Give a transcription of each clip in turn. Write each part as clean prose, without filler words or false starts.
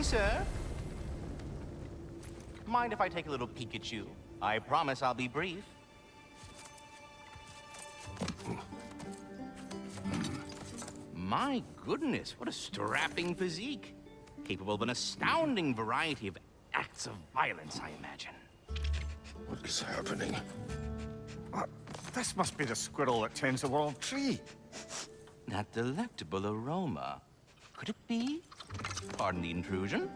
sir. Mind if I take a little peek at you? I promise I'll be brief. My goodness, what a strapping physique. Capable of an astounding variety of acts of violence, I imagine. What is happening? This must be the squirrel that tends the world tree. That delectable aroma. Could it be? Pardon the intrusion.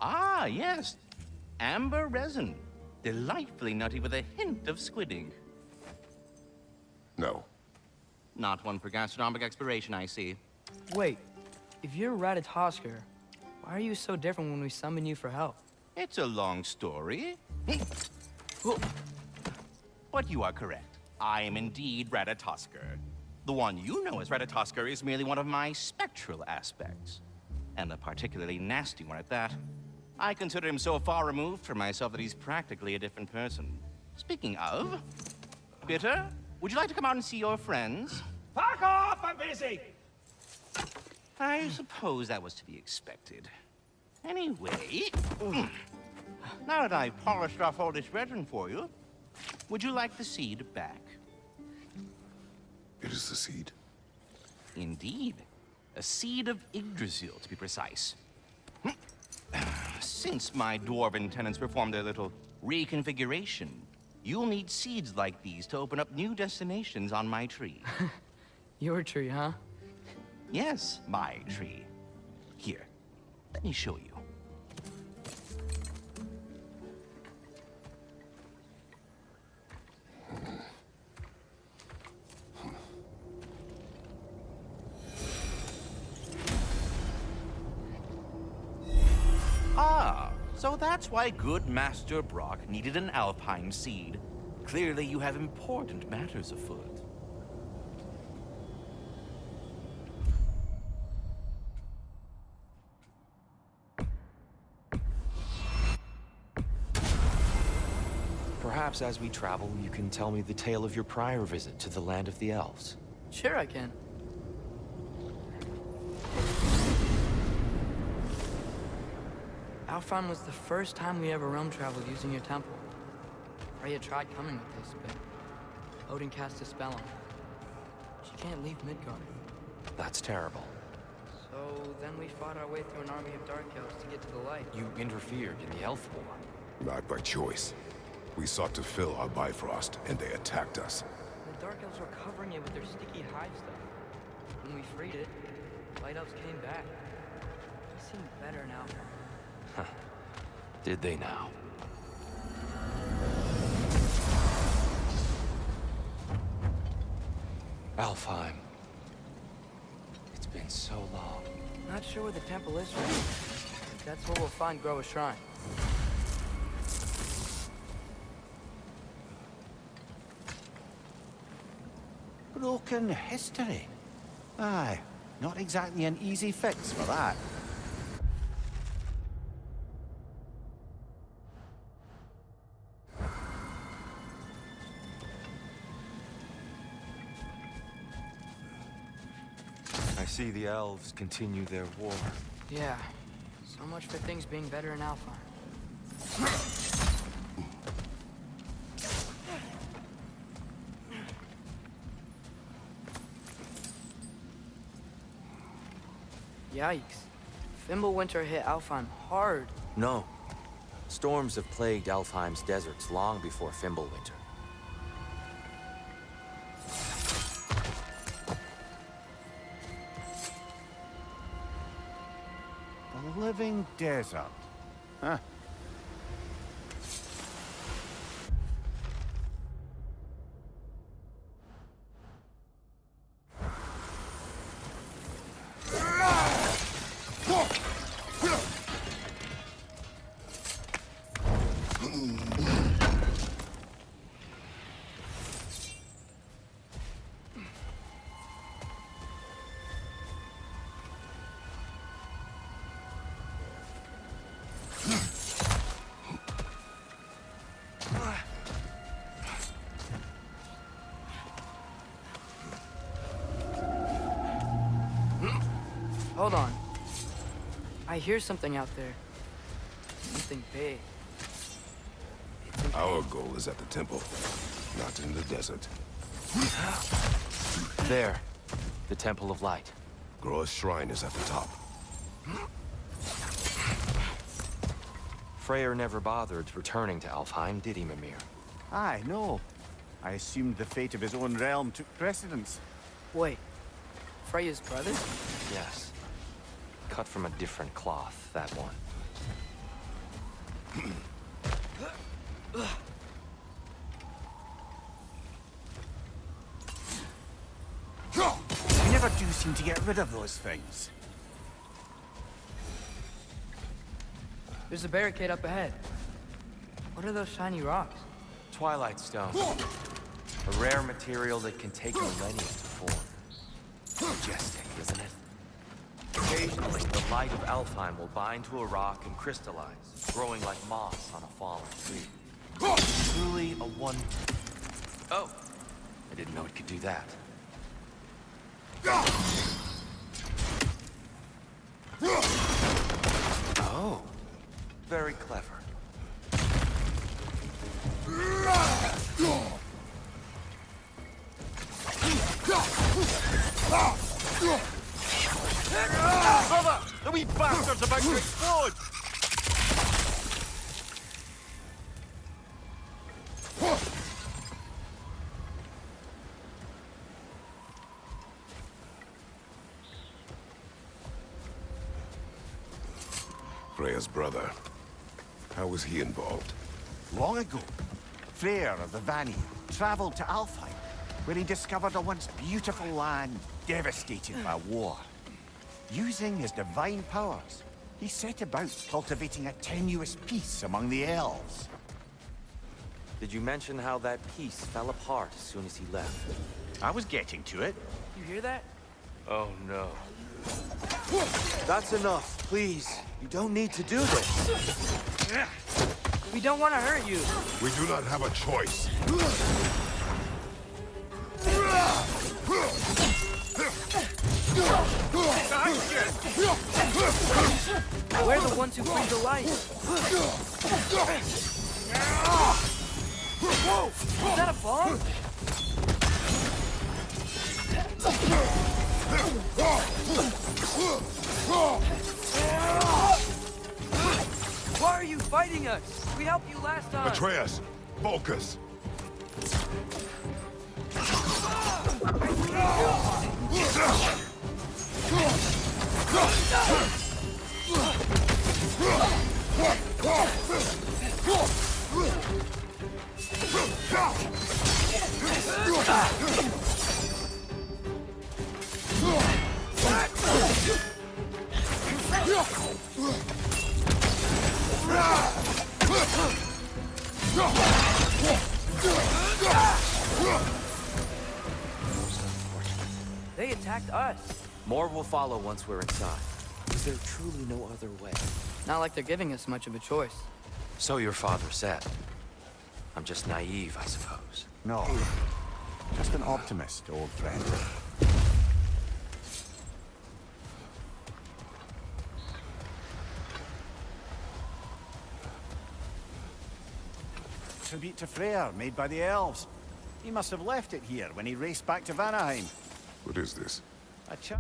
Ah, yes. Amber resin. Delightfully nutty with a hint of squidding. No. Not one for gastronomic exploration, I see. Wait, if you're Ratatoskr, why are you so different when we summon you for help? It's a long story. But you are correct. I am indeed Ratatoskr. The one you know as Ratatoskr is merely one of my spectral aspects. And a particularly nasty one at that. I consider him so far removed from myself that he's practically a different person. Speaking of, Bitter, would you like to come out and see your friends? Fuck off! I'm busy! I suppose that was to be expected. Anyway, now that I've polished off all this resin for you, would you like the seed back? It is the seed. Indeed. A seed of Yggdrasil, to be precise. Since my dwarven tenants performed their little reconfiguration, you'll need seeds like these to open up new destinations on my tree. Your tree, huh? Yes, my tree. Here, let me show you. Ah, so that's why good Master Brock needed an Alpine seed. Clearly you have important matters afoot. Perhaps as we travel, you can tell me the tale of your prior visit to the land of the elves. Sure I can. Alfheim was the first time we ever realm traveled using your temple. Freya tried coming with us, but Odin cast a spell on her. She can't leave Midgard. That's terrible. So then we fought our way through an army of dark elves to get to the light. You interfered in the elf war. Not by choice. We sought to fill our Bifrost, and they attacked us. The dark elves were covering it with their sticky hive stuff. When we freed it, light elves came back. They seem better now. Did they now? Alfheim. It's been so long. Not sure where the temple is right now. That's where we'll find Groa's shrine. Broken history. Aye, not exactly an easy fix for that. I see the elves continue their war. Yeah, so much for things being better in Alpheim. Yikes. Fimbulwinter hit Alfheim hard. No. Storms have plagued Alfheim's deserts long before Fimbulwinter. The living desert. Huh? Hold on. I hear something out there. Something big. Our goal is at the temple, not in the desert. There. The Temple of Light. Groa's shrine is at the top. Freyr never bothered returning to Alfheim, did he, Mimir? Aye, no. I assumed the fate of his own realm took precedence. Wait. Freya's brother? Yes. Cut from a different cloth, that one. I never do seem to get rid of those things. There's a barricade up ahead. What are those shiny rocks? Twilight Stone. A rare material that can take millennia to form. Majestic, isn't it? Occasionally, the light of Alfheim will bind to a rock and crystallize, growing like moss on a fallen tree. Truly a wonder. Oh, I didn't know it could do that. Oh, very clever. Brother! The wee bastard's about to explode! Freya's brother. How was he involved? Long ago, Freyr of the Vanni traveled to Alfheim, where he discovered a once beautiful land devastated by war. Using his divine powers, he set about cultivating a tenuous peace among the elves. Did you mention how that piece fell apart as soon as he left? I was getting to it. You hear that? Oh no. That's enough, please. You don't need to do this. We don't want to hurt you. We do not have a choice. We're the ones who bring the light. Whoa! Is that a bomb? Why are you fighting us? We helped you last time. Atreus! Focus! They attacked us. More will follow once we're inside. Is there truly no other way? Not like they're giving us much of a choice. So your father said. I'm just naive, I suppose. No, just an optimist, old friend. Tribute to Freyr, made by the elves. He must have left it here when he raced back to Vanaheim. What is this? A ch-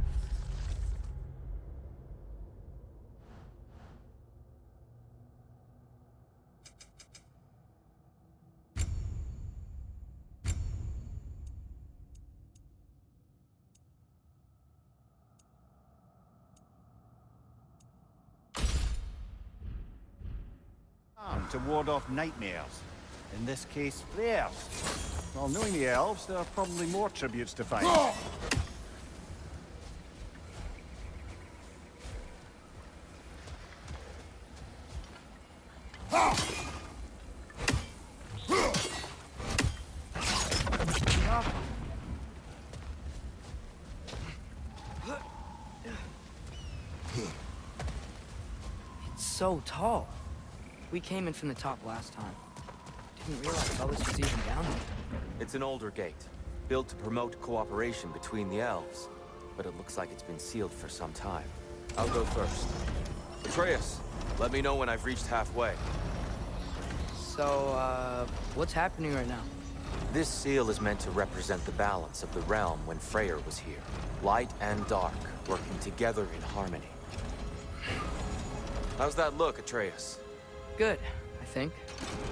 to ward off nightmares. In this case, Freyr. Well, knowing the elves, there are probably more tributes to find. It's so tall. We came in from the top last time. Didn't realize Bellis was even down there. It's an older gate, built to promote cooperation between the elves. But it looks like it's been sealed for some time. I'll go first. Atreus, let me know when I've reached halfway. So, what's happening right now? This seal is meant to represent the balance of the realm when Freyr was here. Light and dark, working together in harmony. How's that look, Atreus? Good, I think.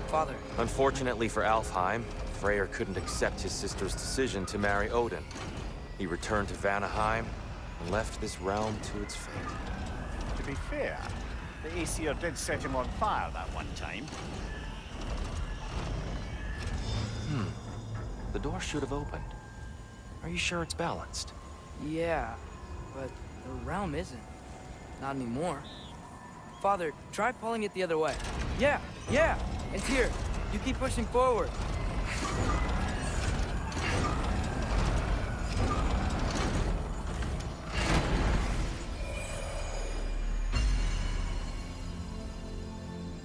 Father. Unfortunately for Alfheim, Freyr couldn't accept his sister's decision to marry Odin. He returned to Vanaheim and left this realm to its fate. To be fair, the Aesir did set him on fire that one time. The door should have opened. Are you sure it's balanced? Yeah, but the realm isn't. Not anymore. Father, try pulling it the other way. Yeah, it's here. You keep pushing forward.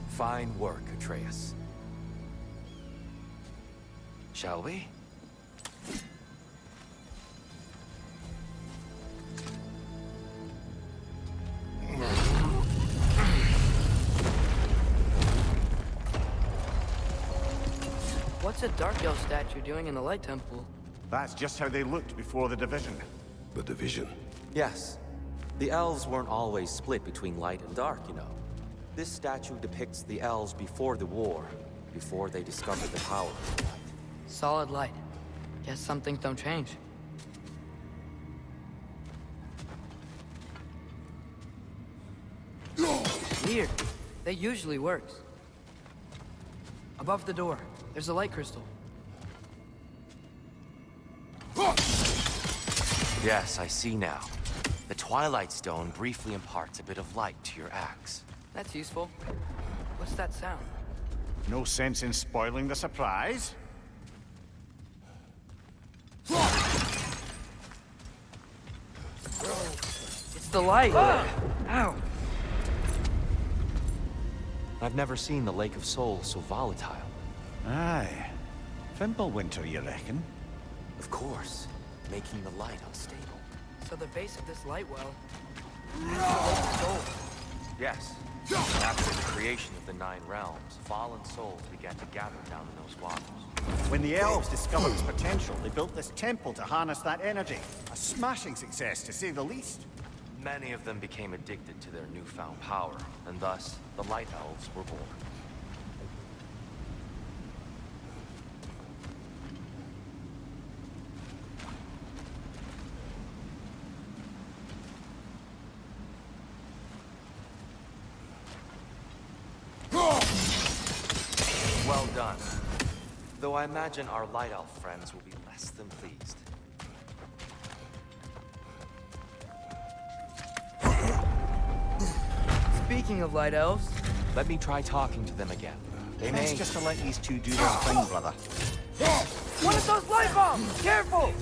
Fine work, Atreus. Shall we? What's a Dark Elf statue doing in the Light Temple? That's just how they looked before the division. The division. Yes. The elves weren't always split between light and dark, you know. This statue depicts the elves before the war, before they discovered the power of the light. Solid light. Guess some things don't change. Weird. That usually works. Above the door, there's a light crystal. Yes, I see now. The Twilight Stone briefly imparts a bit of light to your axe. That's useful. What's that sound? No sense in spoiling the surprise. It's the light! Ow! I've never seen the Lake of Souls so volatile. Aye. Fimbulwinter, you reckon? Of course, making the light unstable. So the base of this light well is the Lake of Souls. Yes. After the creation of the Nine Realms, fallen souls began to gather down in those waters. When the elves discovered its potential, they built this temple to harness that energy. A smashing success, to say the least. Many of them became addicted to their newfound power, and thus, the Light Elves were born. Well done. Though I imagine our Light Elf friends will be less than pleased. Speaking of light elves, Let me try talking to them again. They Best may... just to let these two do their thing, brother. one of those light bombs! Careful!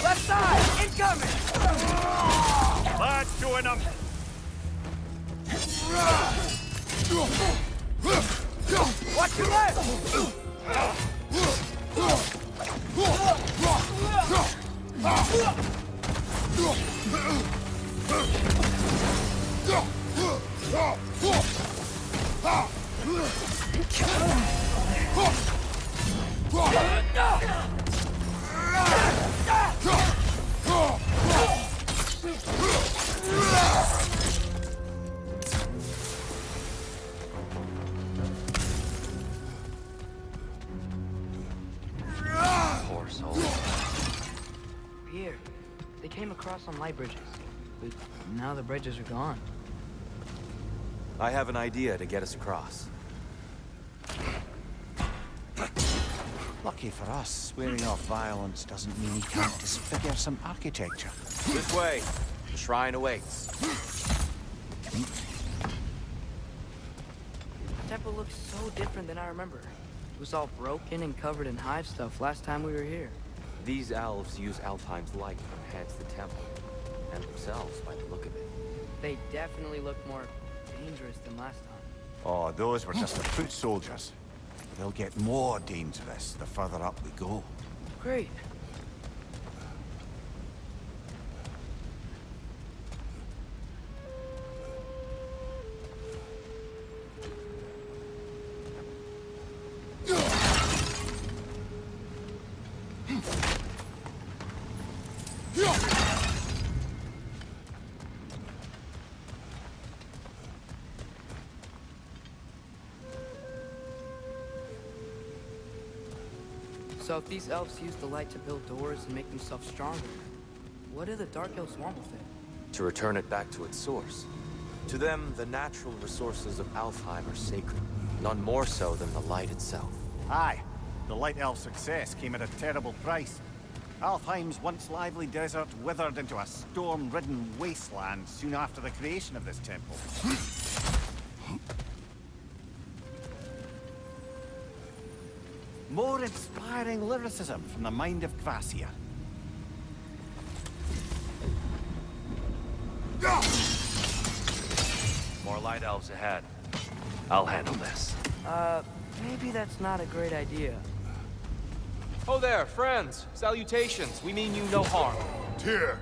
Left side! Incoming! Let's join them! Watch your left! Poor souls. Here, they came across on light bridges, but now the bridges are gone. I have an idea to get us across. Lucky for us, swearing off violence doesn't mean he can't disfigure some architecture. This way. The shrine awaits. The temple looks so different than I remember. It was all broken and covered in hive stuff last time we were here. These elves use Alfheim's light to enhance the temple, and themselves by the look of it. They definitely look more dangerous than last time. Oh, those were just the foot soldiers. They'll get more dangerous the further up we go. Great. So if these elves use the light to build doors and make themselves stronger, what do the Dark Elves want with it? To return it back to its source. To them, the natural resources of Alfheim are sacred, none more so than the light itself. Aye, the Light Elf's success came at a terrible price. Alfheim's once lively desert withered into a storm-ridden wasteland soon after the creation of this temple. More inspiring lyricism from the mind of Kvasir. More light elves ahead. I'll handle this. Maybe that's not a great idea. Oh there, friends. Salutations. We mean you no harm. Tyr!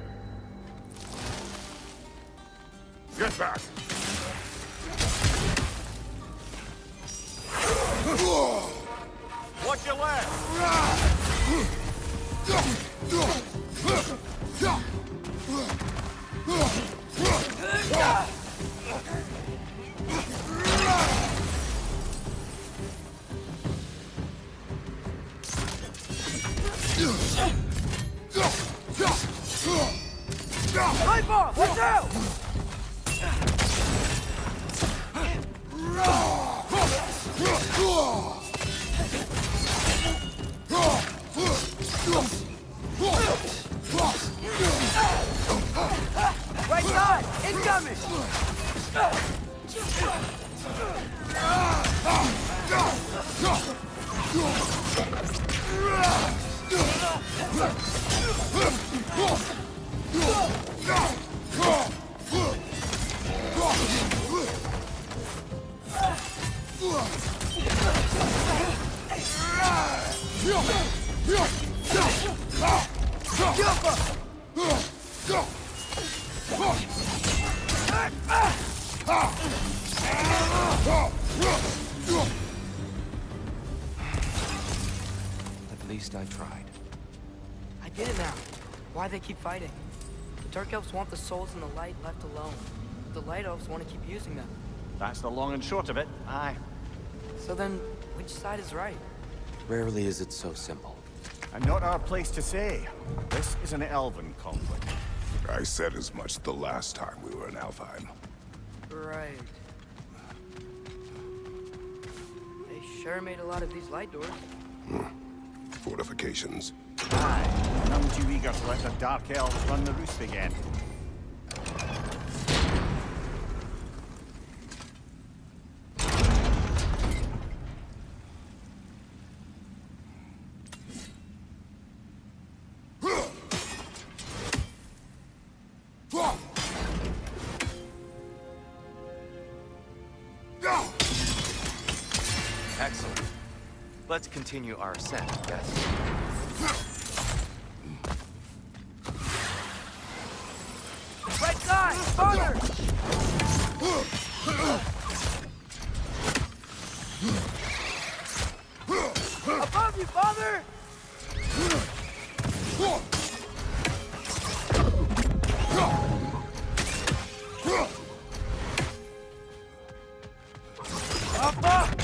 Get back! Watch your left! Knife off! Watch out! Right side! Incoming! At least I tried. I get it now. Why they keep fighting. The Dark Elves want the souls in the light left alone. The Light Elves want to keep using them. That's the long and short of it, aye. So then, which side is right? Rarely is it so simple. And not our place to say. This is an elven conflict. I said as much the last time we were in Alfheim. Right. They sure made a lot of these light doors. Fortifications. Aye, none too eager to let the Dark Elves run the roost again. Excellent. Let's continue our ascent, yes? Right side! Father! Above you, Father! Papa!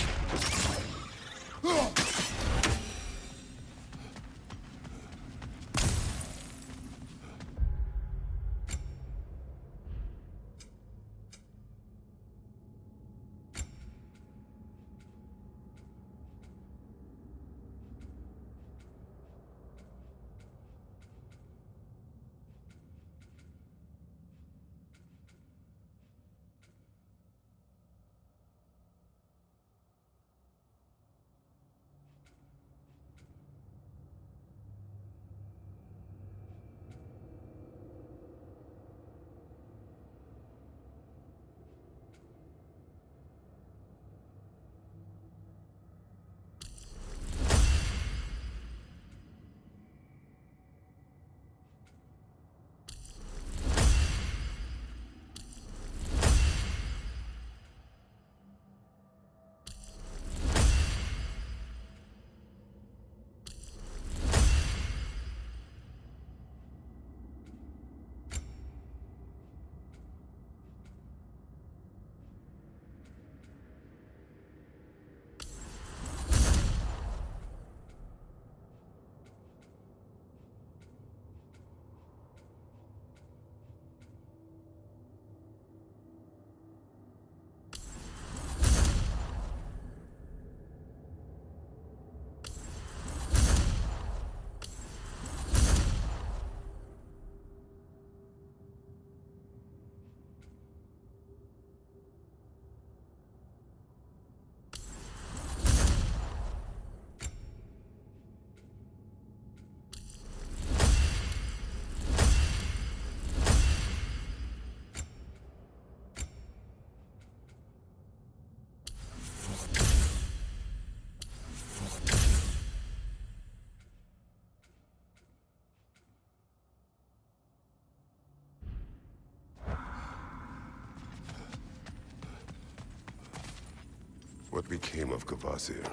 What became of Kvasir?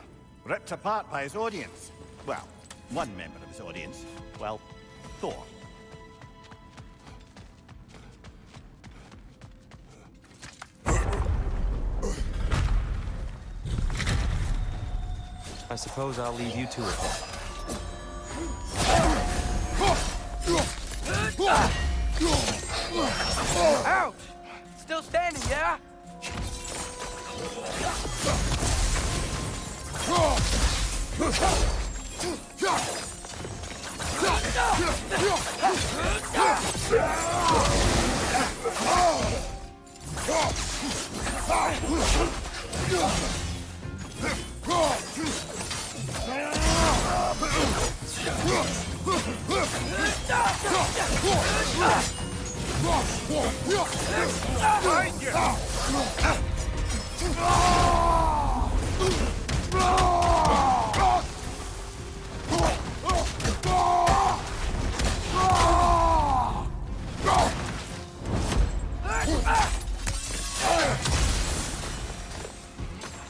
Ripped apart by his audience. Well, one member of his audience. Well, Thor. I suppose I'll leave you to it then. Ouch! Still standing, yeah?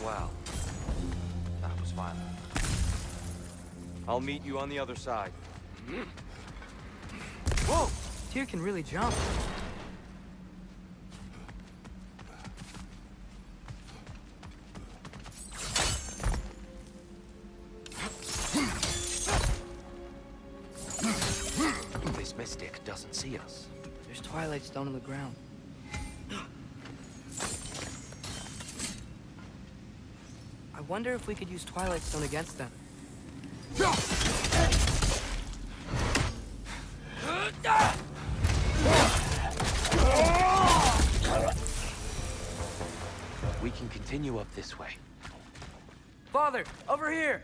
Wow. That was violent. I'll meet you on the other side. Whoa! Tyr can really jump. This mystic doesn't see us. There's Twilight Stone on the ground. I wonder if we could use Twilight Stone against them. We can continue up this way. Father, over here!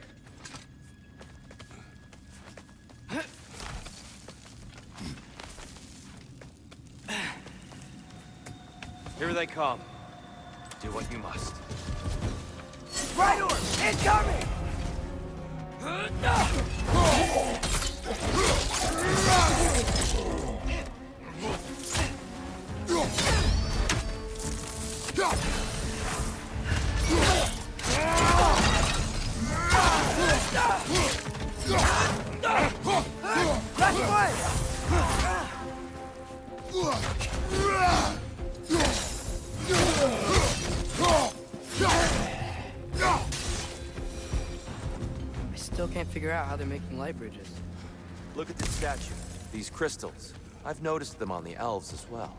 Here they come. Do what you must. Right order! Incoming! Left way! I still can't figure out how they're making light bridges. Look at this statue. These crystals. I've noticed them on the elves as well.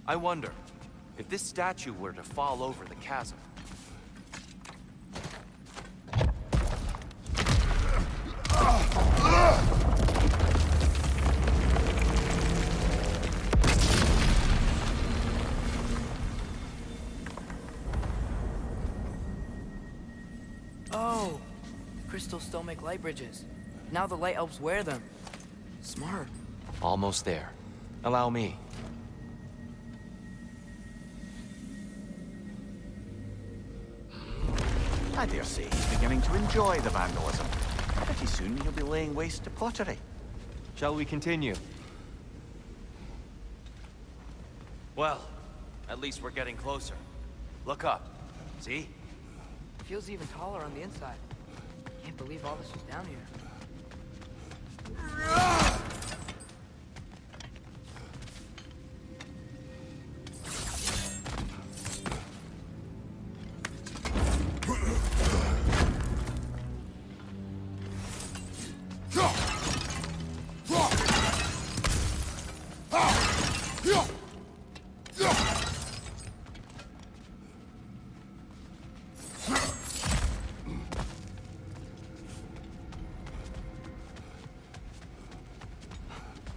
I wonder, if this statue were to fall over the chasm, Oh! The crystals still make light bridges. Now the light elves wear them. Smart. almost there. Allow me. I dare say he's beginning to enjoy the vandalism. Pretty soon he'll be laying waste to pottery. Shall we continue? Well, at least we're getting closer. Look up. See? Feels even taller on the inside. Can't believe all this was down here.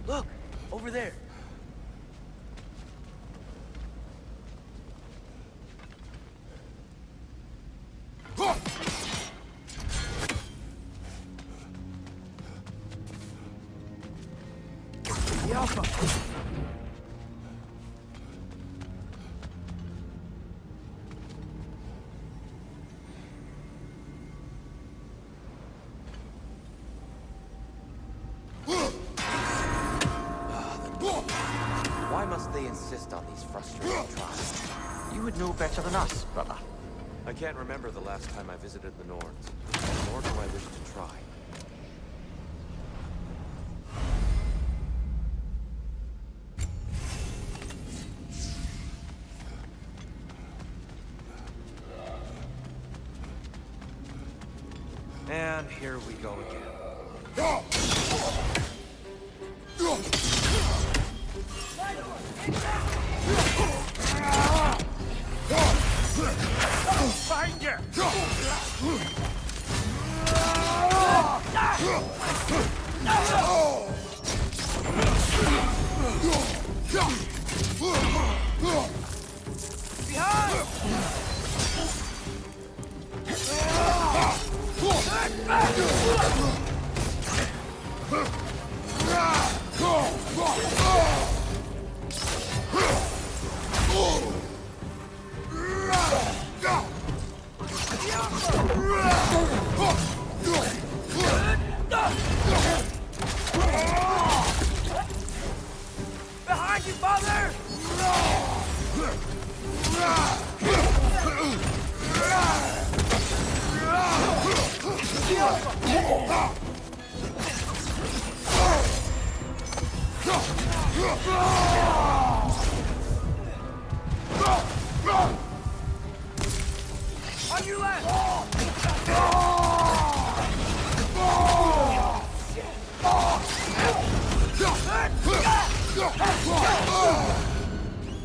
Look! Over there! The Alpha! Why must they insist on these frustrating trials? You would know better than us, brother. I can't remember the last time I visited the Norse, nor do I wish to try. And here we go again. Find you! Behind you, father! On your left!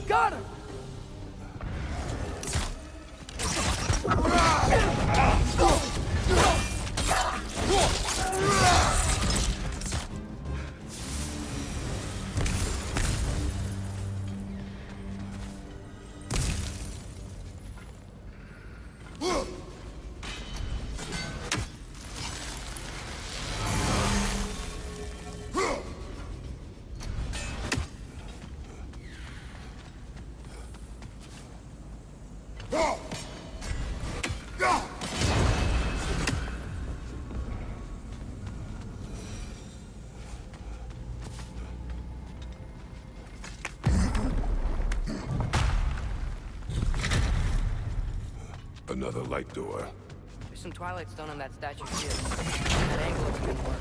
Got him! Another light door. There's some Twilight Stone on that statue too. That angle is good work.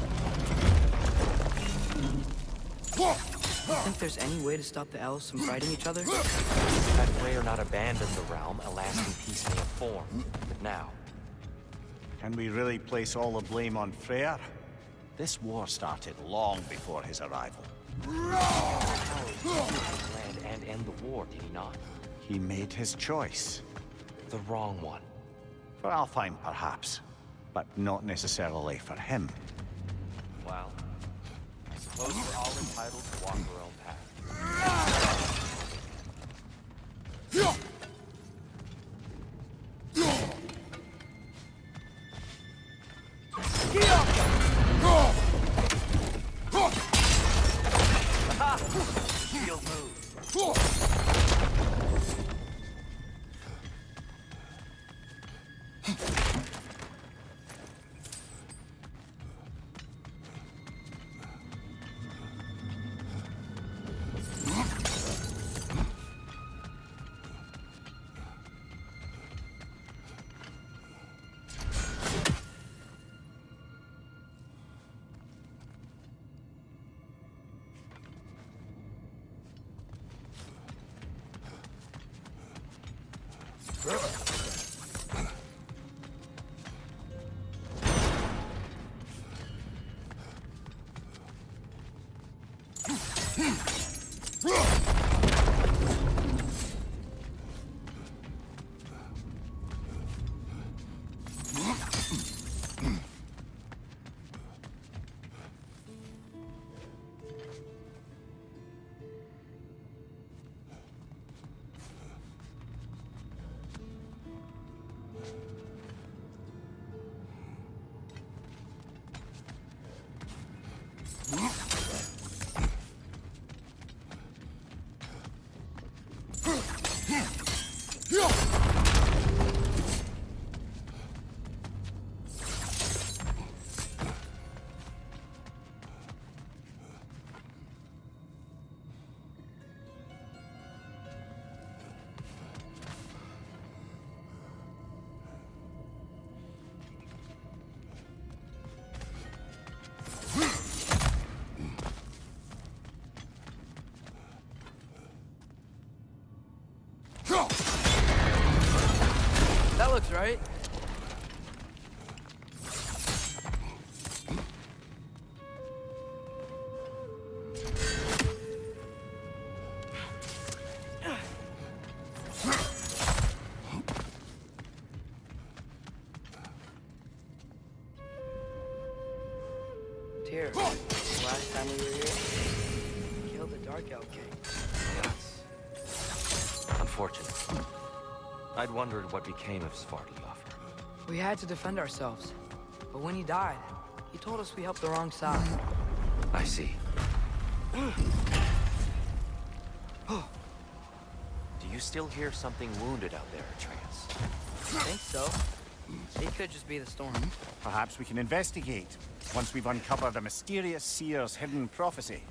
You think there's any way to stop the elves from fighting each other? Had Freyr not abandoned the realm, a lasting peace may have formed. But now, Can we really place all the blame on Freyr? This war started long before his arrival. land and end the war, did he not? He made his choice. The wrong one. For Alfheim, perhaps. But not necessarily for him. Well, I suppose we're all entitled to walk our own path. Shield move. works, right? Tyr, last time we were here, we killed the Dark Elf King. Yes. Unfortunate. I'd wondered what became of Svartalfheim. We had to defend ourselves. But when he died, he told us we helped the wrong side. I see. Do you still hear something wounded out there, Atreus? I think so. It could just be the storm. Perhaps we can investigate, once we've uncovered a mysterious seer's hidden prophecy.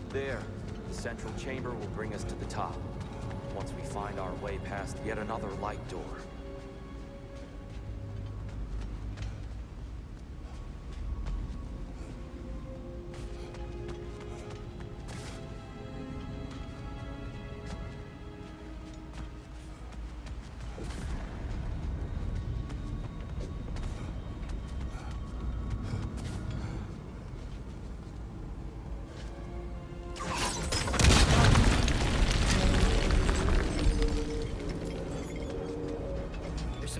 There. The central chamber will bring us to the top. Once we find our way past yet another light door.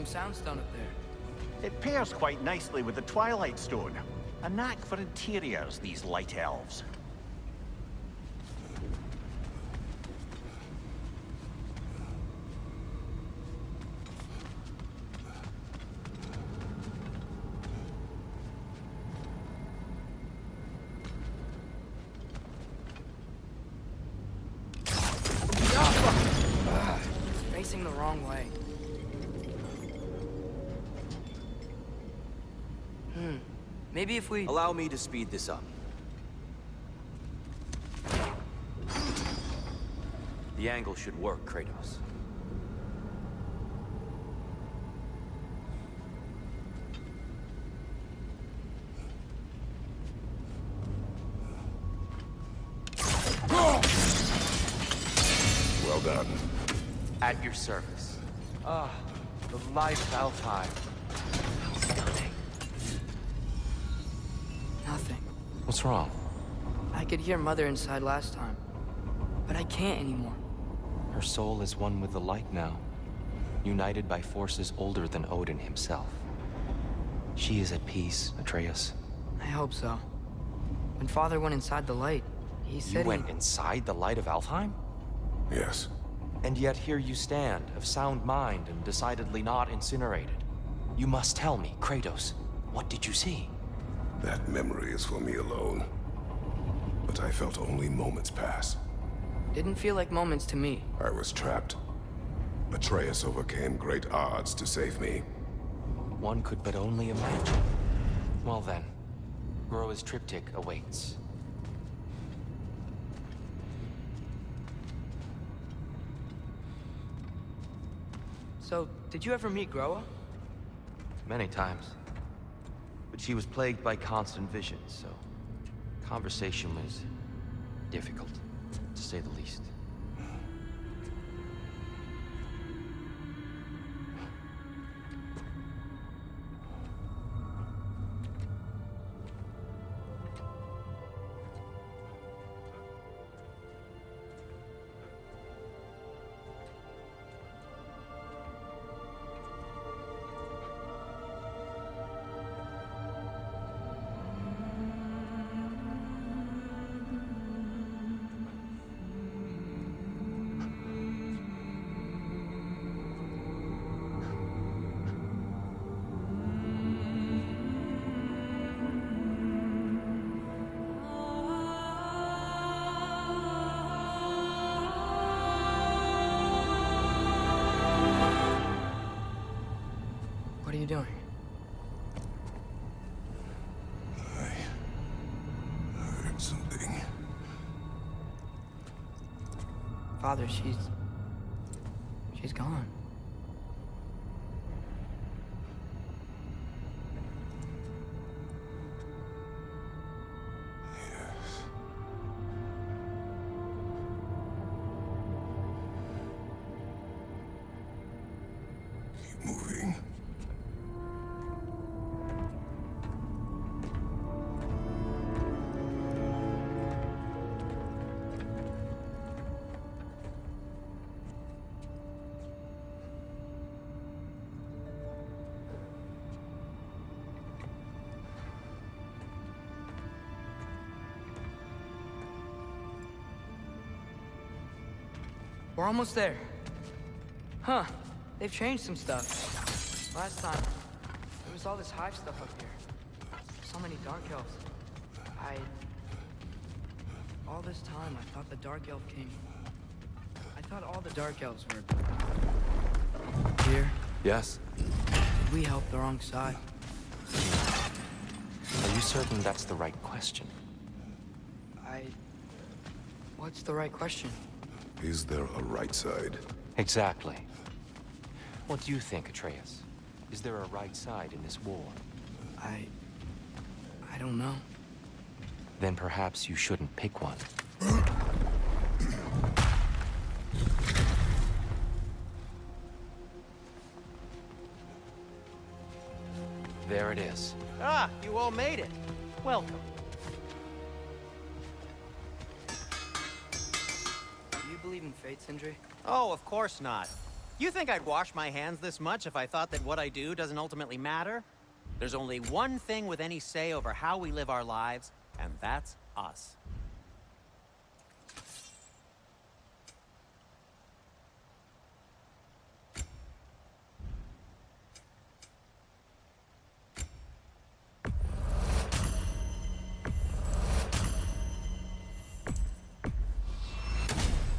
Soundstone up there. It pairs quite nicely with the Twilight Stone. A knack for interiors, these light elves. It's facing the wrong way. Maybe if we... Allow me to speed this up. The angle should work, Kratos. Well done. At your service. Ah, the light of Alfheim. Stunning. Nothing. What's wrong? I could hear Mother inside last time, but I can't anymore. Her soul is one with the light now, united by forces older than Odin himself. She is at peace, Atreus. I hope so. When Father went inside the light, he You said went inside the light of Alfheim? Yes. And yet here you stand, of sound mind and decidedly not incinerated. You must tell me, Kratos, what did you see? That memory is for me alone. But I felt only moments pass. Didn't feel like moments to me. I was trapped. Atreus overcame great odds to save me. One could but only imagine. Well then, Groa's triptych awaits. So, did you ever meet Groa? Many times. But she was plagued by constant visions, so conversation was difficult, to say the least. What are you doing? I heard something. Father, she's gone. Yes. We're almost there. Huh. They've changed some stuff. Last time, there was all this hive stuff up here. So many Dark Elves. All this time, I thought the Dark Elf King... I thought all the Dark Elves were... here. Yes? Did we help the wrong side? Are you certain that's the right question? What's the right question? Is there a right side? Exactly. What do you think, Atreus? Is there a right side in this war? I don't know. Then perhaps you shouldn't pick one. There it is. Ah, you all made it. Welcome. Do you believe in fate, Sindri? Oh, of course not. You think I'd wash my hands this much if I thought that what I do doesn't ultimately matter? There's only one thing with any say over how we live our lives, and that's us.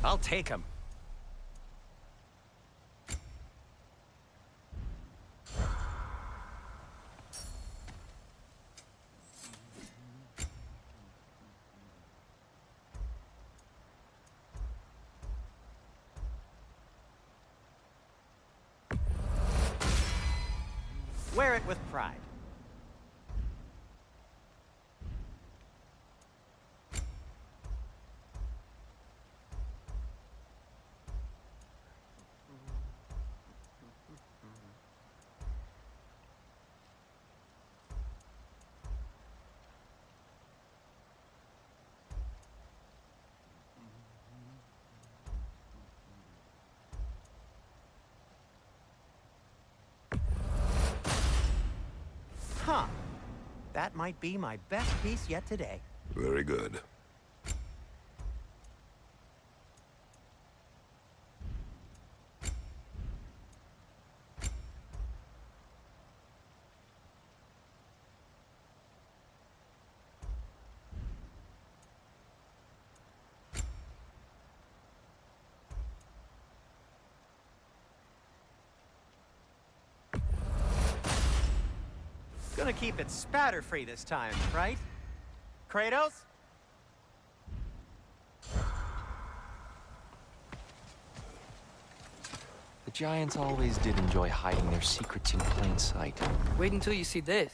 I'll take him. Wear it with pride. Huh. That might be my best piece yet today. Very good. Gonna keep it spatter-free this time, right? Kratos? The giants always did enjoy hiding their secrets in plain sight. Wait until you see this.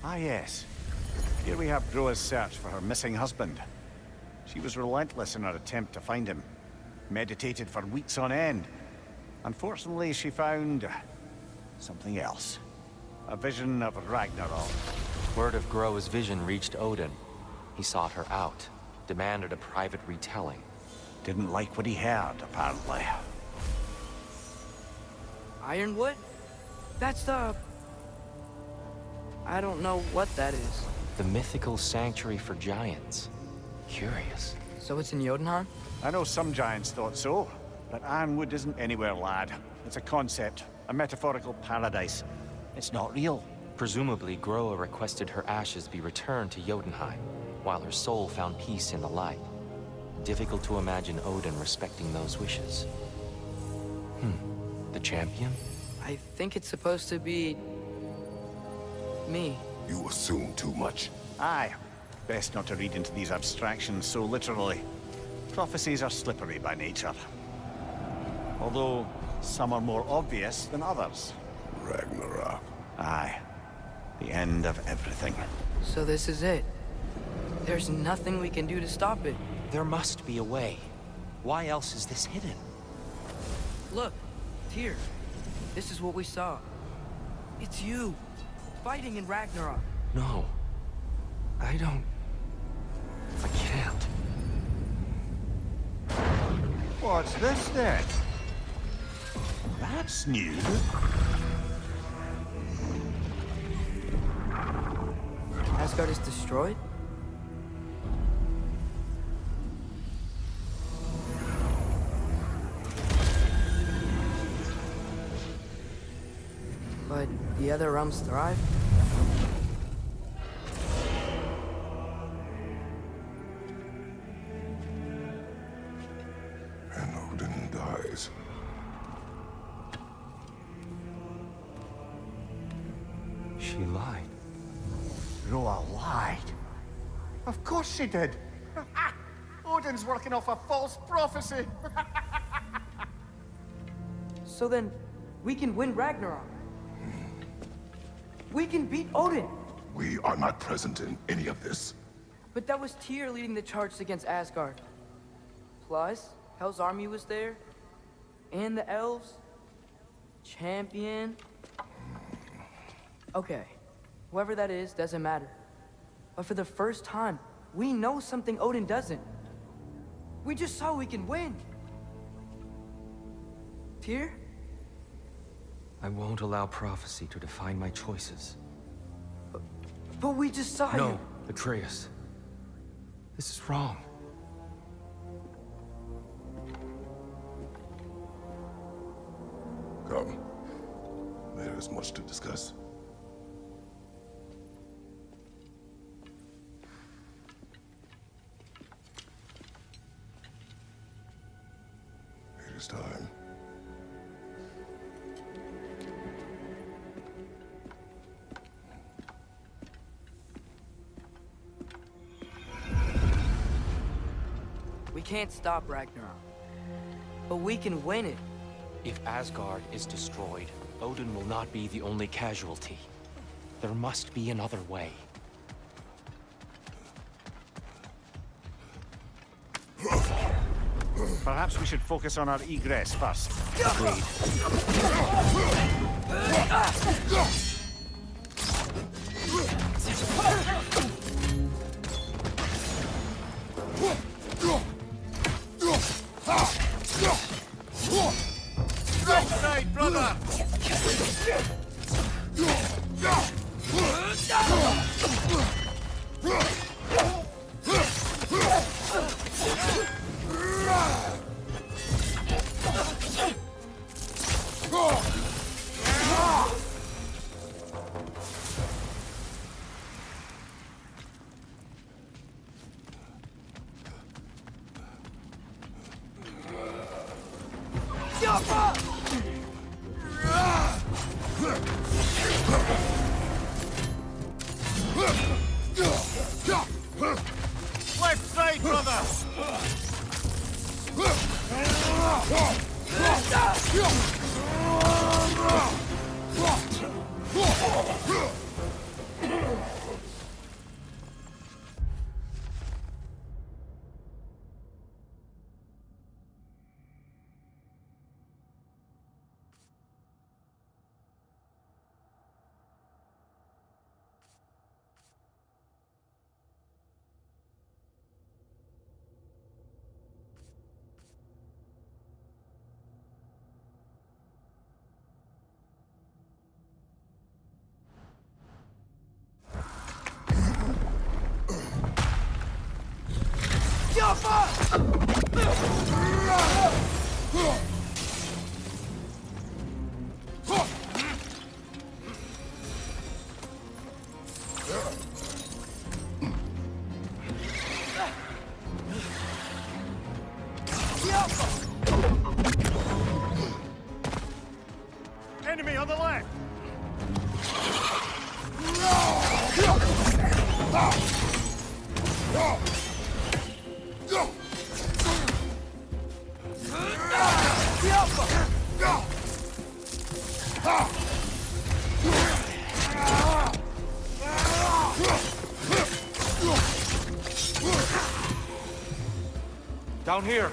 Ah, yes. Here we have Groa's search for her missing husband. She was relentless in her attempt to find him. Meditated for weeks on end. Unfortunately, she found... something else. A vision of Ragnarok. Word of Groa's vision reached Odin. He sought her out, demanded a private retelling. Didn't like what he heard, apparently. Ironwood? That's the... I don't know what that is. The mythical sanctuary for giants. Curious. So it's in Jotunheim? I know some giants thought so, but Ironwood isn't anywhere, lad. It's a concept, a metaphorical paradise. It's not real. Presumably, Groa requested her ashes be returned to Jotunheim, while her soul found peace in the light. Difficult to imagine Odin respecting those wishes. The champion? I think it's supposed to be... me. You assume too much. Aye. Best not to read into these abstractions so literally. Prophecies are slippery by nature. Although, some are more obvious than others. Ragnarok. Aye. The end of everything. So this is it. There's nothing we can do to stop it. There must be a way. Why else is this hidden? Look, Tyr. This is what we saw. It's you. fighting in Ragnarok. No. I don't... I can't. What's this then? That's new. Asgard is destroyed? But the other realms thrive? And Odin dies. She lied. Roa lied. Of course she did. Odin's working off a false prophecy. So then, we can win Ragnarok. We can beat Odin. We are not present in any of this. But that was Tyr leading the charge against Asgard. Plus, Hell's army was there. And the elves. Champion. Okay, whoever that is doesn't matter. But for the first time, we know something Odin doesn't. We just saw we can win. Tyr? I won't allow prophecy to define my choices. But we just saw No, you. Atreus. This is wrong. Come. There is much to discuss. It is time. We can't stop Ragnarok. But we can win it. If Asgard is destroyed, Odin will not be the only casualty. There must be another way. Perhaps we should focus on our egress first. Agreed. Right side, brother! Left side, brother! Enemy on the left! Down here!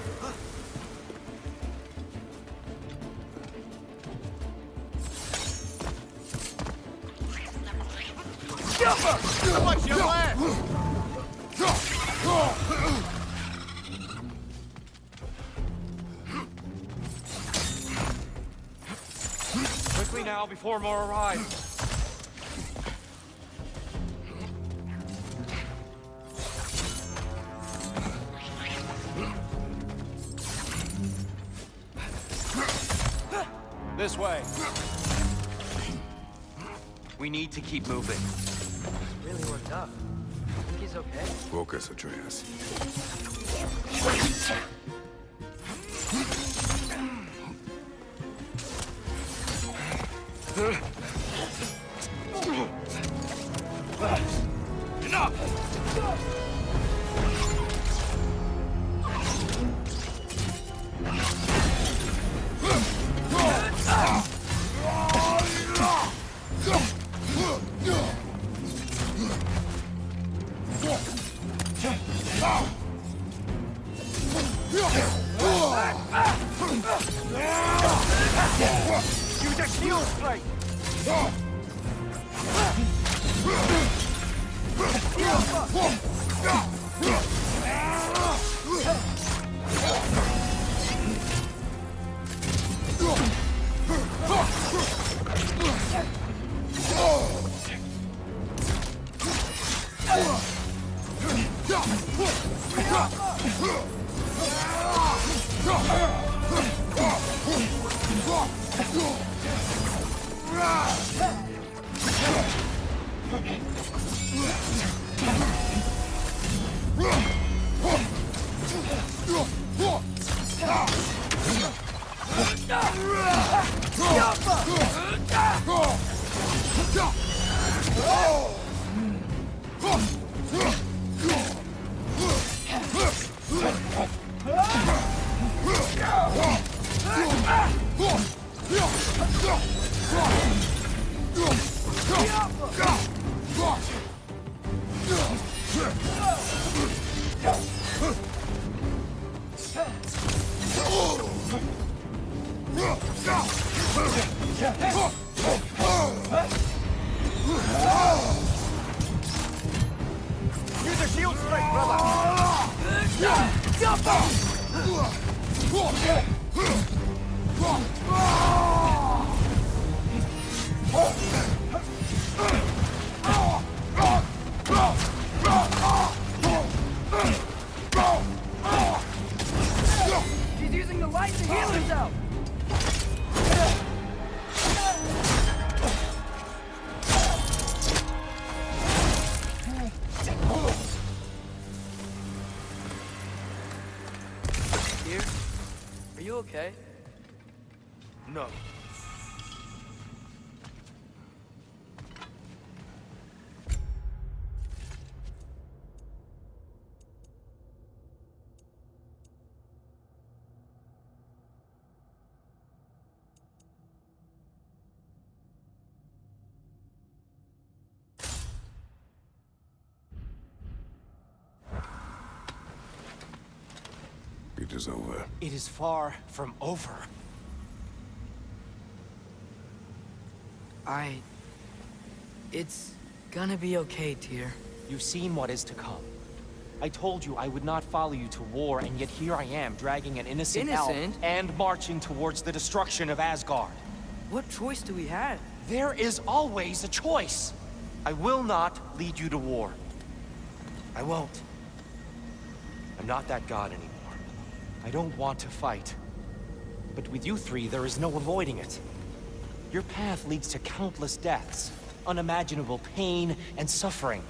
your plan? Quickly now, before more arrive. This way. We need to keep moving. It's really worked up. Think he's okay? Focus, Atreus. Use a shield strike! Use a shield strike, brother! He's using the light to heal himself! Dear, are you okay? No. It is over. It is far from over. It's gonna be okay, Tyr. You've seen what is to come. I told you I would not follow you to war, and yet here I am, dragging an innocent elf Innocent? and marching towards the destruction of Asgard. What choice do we have? There is always a choice. I will not lead you to war. I won't. I'm not that god anymore. I don't want to fight. But with you three, there is no avoiding it. Your path leads to countless deaths, unimaginable pain and suffering.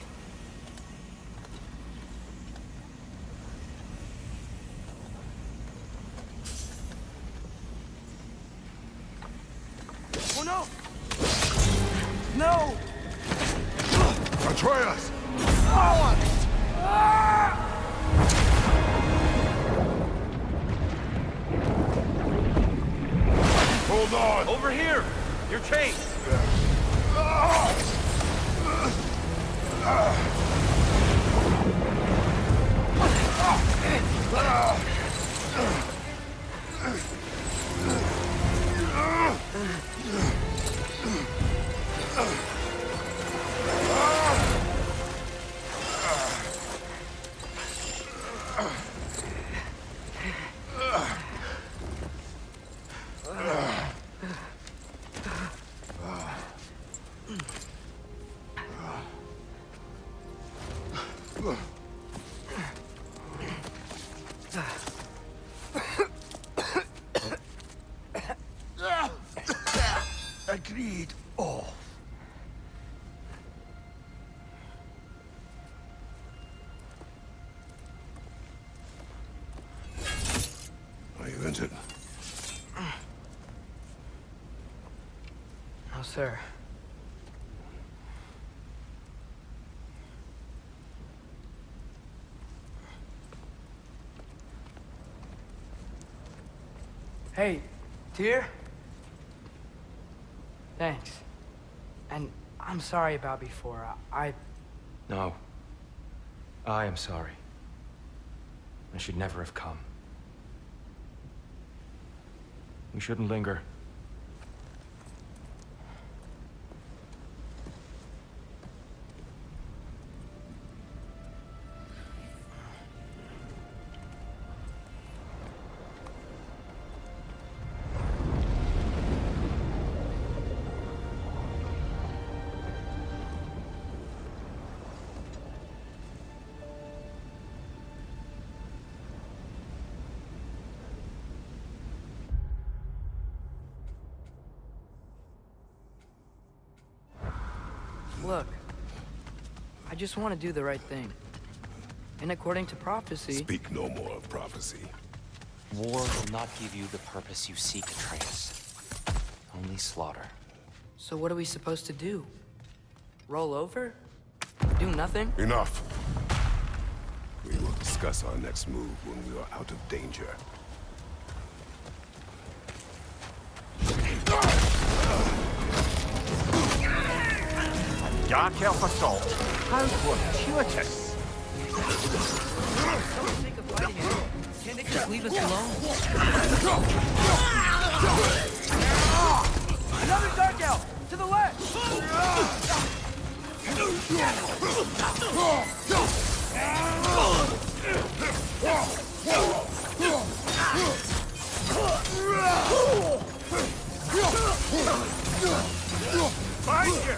Oh no! No! Atreus! Hold on! Over here! Your chains! Agreed. Oh. Are you injured? No, sir. Hey, Tyr? Thanks. And I'm sorry about before. No. I am sorry. I should never have come. We shouldn't linger. Look, I just want to do the right thing. And according to prophecy... Speak no more of prophecy. War will not give you the purpose you seek, Atreus. Only slaughter. So what are we supposed to do? Roll over? Do nothing? Enough. We will discuss our next move when we are out of danger. Dark elf assault. How fortuitous. So sick of fighting it. Can't they just leave us alone? Another dark elf! To the left! Find you!